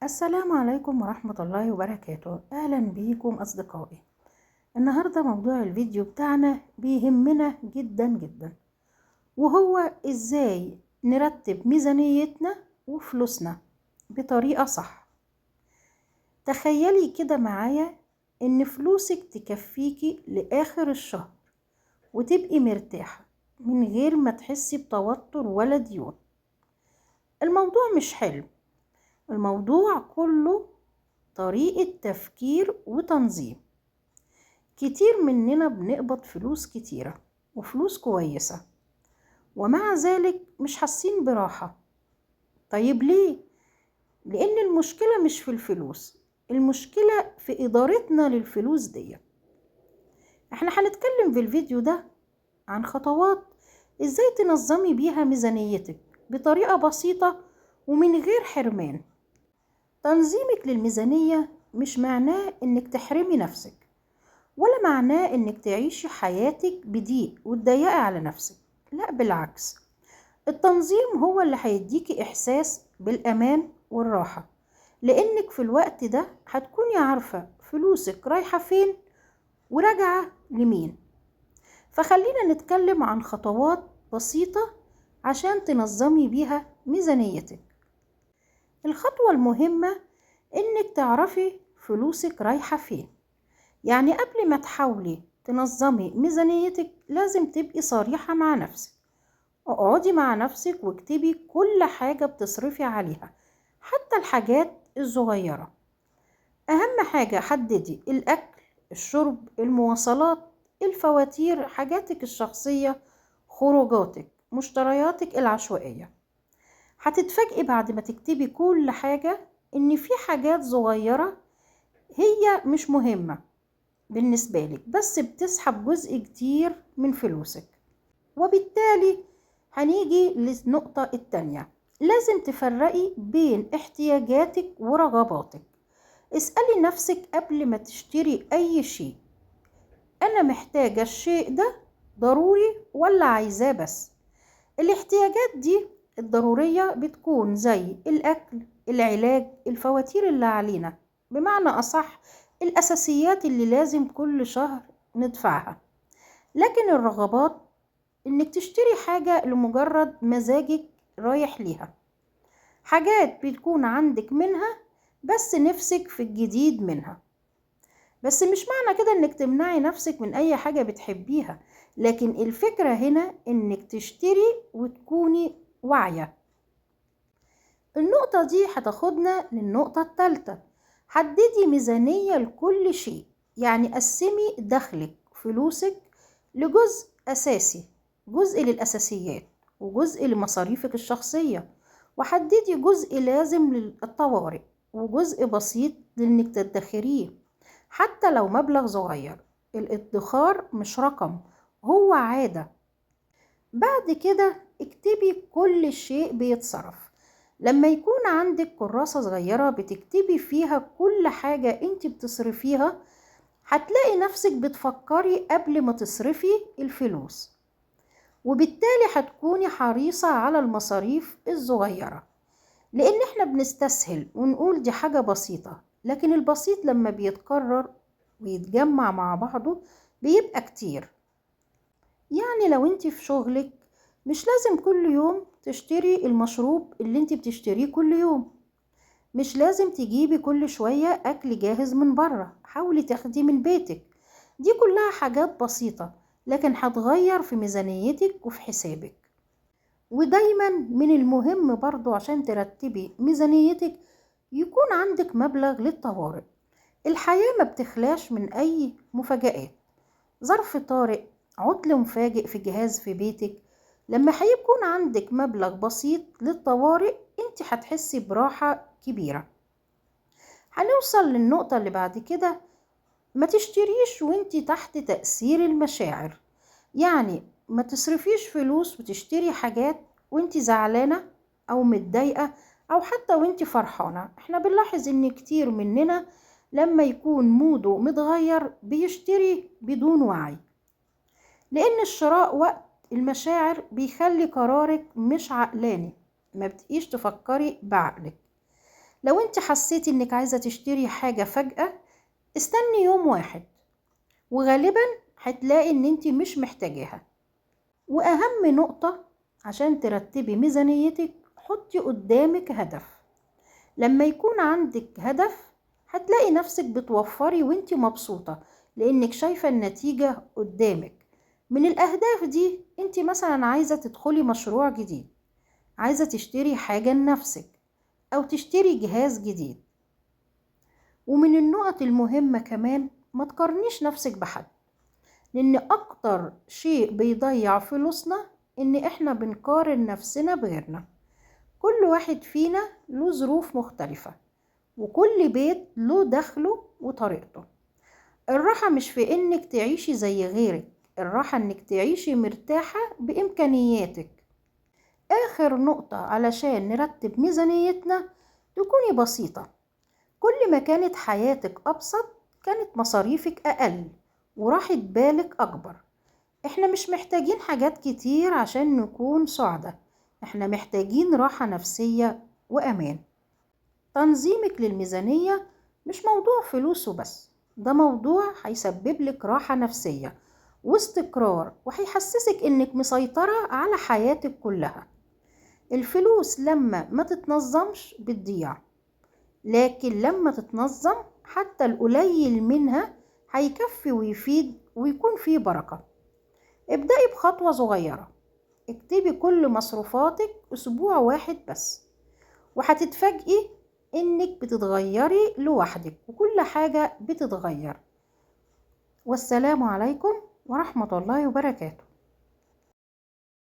السلام عليكم ورحمة الله وبركاته. أهلا بيكم أصدقائي. النهاردة موضوع الفيديو بتاعنا بيهمنا جدا جدا، وهو إزاي نرتب ميزانيتنا وفلوسنا بطريقة صح. تخيلي كده معايا إن فلوسك تكفيكي لآخر الشهر وتبقي مرتاحة من غير ما تحسي بتوتر ولا ديون. الموضوع مش حلم، الموضوع كله طريقة تفكير وتنظيم. كتير مننا بنقبض فلوس كتيرة وفلوس كويسة، ومع ذلك مش حاسين براحة. طيب ليه؟ لأن المشكلة مش في الفلوس، المشكلة في إدارتنا للفلوس دي. احنا هنتكلم في الفيديو ده عن خطوات ازاي تنظمي بيها ميزانيتك بطريقة بسيطة ومن غير حرمان. تنظيمك للميزانية مش معناه انك تحرمي نفسك، ولا معناه انك تعيشي حياتك بضيق وتضيقي على نفسك. لا بالعكس، التنظيم هو اللي هيديكي احساس بالامان والراحة، لانك في الوقت ده هتكوني عارفة فلوسك رايحة فين وراجعة لمين. فخلينا نتكلم عن خطوات بسيطة عشان تنظمي بيها ميزانيتك. الخطوة المهمة انك تعرفي فلوسك رايحة فين. يعني قبل ما تحاولي تنظمي ميزانيتك لازم تبقي صريحة مع نفسك. اقعدي مع نفسك واكتبي كل حاجة بتصرفي عليها، حتى الحاجات الصغيرة. اهم حاجة حددي الاكل، الشرب، المواصلات، الفواتير، حاجاتك الشخصية، خروجاتك، مشترياتك العشوائية. هتتفاجئي بعد ما تكتبي كل حاجة ان في حاجات صغيرة هي مش مهمة بالنسبة لك، بس بتسحب جزء كتير من فلوسك. وبالتالي هنيجي للنقطة التانية، لازم تفرقي بين احتياجاتك ورغباتك. اسألي نفسك قبل ما تشتري أي شيء، أنا محتاجة الشيء ده ضروري ولا عايزاه بس؟ الاحتياجات دي الضرورية بتكون زي الأكل، العلاج، الفواتير اللي علينا، بمعنى أصح الأساسيات اللي لازم كل شهر ندفعها. لكن الرغبات إنك تشتري حاجة لمجرد مزاجك رايح ليها، حاجات بتكون عندك منها بس نفسك في الجديد منها. بس مش معنى كده إنك تمنعي نفسك من أي حاجة بتحبيها، لكن الفكرة هنا إنك تشتري وتكوني واعية. النقطة دي هتاخدنا للنقطة الثالثة، حددي ميزانية لكل شيء. يعني قسمي دخلك، فلوسك، لجزء أساسي، جزء للأساسيات، وجزء لمصاريفك الشخصية، وحددي جزء لازم للطوارئ، وجزء بسيط لإنك تدخريه حتى لو مبلغ صغير. الادخار مش رقم، هو عادة. بعد كده اكتبي كل شيء بيتصرف. لما يكون عندك كراسة صغيرة بتكتبي فيها كل حاجة انت بتصرفيها، هتلاقي نفسك بتفكري قبل ما تصرفي الفلوس، وبالتالي هتكوني حريصة على المصاريف الصغيرة. لان احنا بنستسهل ونقول دي حاجة بسيطة، لكن البسيط لما بيتكرر ويتجمع مع بعضه بيبقى كتير. يعني لو انت في شغلك مش لازم كل يوم تشتري المشروب اللي انت بتشتريه كل يوم، مش لازم تجيبي كل شوية اكل جاهز من بره، حاولي تاخدي من بيتك. دي كلها حاجات بسيطة لكن هتغير في ميزانيتك وفي حسابك. ودايما من المهم برضو عشان ترتبي ميزانيتك يكون عندك مبلغ للطوارئ. الحياة ما بتخلاش من اي مفاجآت، ظرف طارئ، عطل مفاجئ في جهاز في بيتك. لما هيكون عندك مبلغ بسيط للطوارئ انت هتحسي براحة كبيرة. هنوصل للنقطة اللي بعد كده، ما تشتريش وانت تحت تأثير المشاعر. يعني ما تصرفيش فلوس وتشتري حاجات وانت زعلانة او متضايقة او حتى وانت فرحانة. احنا بنلاحظ ان كتير مننا لما يكون موده متغير بيشتري بدون وعي، لان الشراء وقت المشاعر بيخلي قرارك مش عقلاني، ما بتقيش تفكري بعقلك. لو انت حسيتي انك عايزة تشتري حاجة فجأة، استني يوم واحد وغالبا هتلاقي ان انت مش محتاجاها. واهم نقطة عشان ترتبي ميزانيتك، حطي قدامك هدف. لما يكون عندك هدف هتلاقي نفسك بتوفري وانت مبسوطة، لانك شايفة النتيجة قدامك. من الاهداف دي انت مثلا عايزة تدخلي مشروع جديد، عايزة تشتري حاجة لنفسك، او تشتري جهاز جديد. ومن النقط المهمة كمان، ما تقارنيش نفسك بحد، لان اكتر شيء بيضيع فلوسنا ان احنا بنقارن نفسنا بغيرنا. كل واحد فينا له ظروف مختلفة، وكل بيت له دخله وطريقته. الراحة مش في انك تعيشي زي غيرك، الراحة انك تعيشي مرتاحة بامكانياتك. اخر نقطة علشان نرتب ميزانيتنا، تكوني بسيطة. كل ما كانت حياتك ابسط، كانت مصاريفك اقل وراحة بالك اكبر. احنا مش محتاجين حاجات كتير عشان نكون سعداء، احنا محتاجين راحة نفسية وامان. تنظيمك للميزانية مش موضوع فلوس وبس، ده موضوع هيسبب لك راحة نفسية واستقرار، وهيحسسك انك مسيطرة على حياتك كلها. الفلوس لما ما تتنظمش بتضيع، لكن لما تتنظم حتى القليل منها هيكفي ويفيد ويكون فيه بركة. ابدأي بخطوة صغيرة، اكتبي كل مصروفاتك أسبوع واحد بس، وهتتفاجئي انك بتتغيري لوحدك وكل حاجة بتتغير. والسلام عليكم ورحمة الله وبركاته.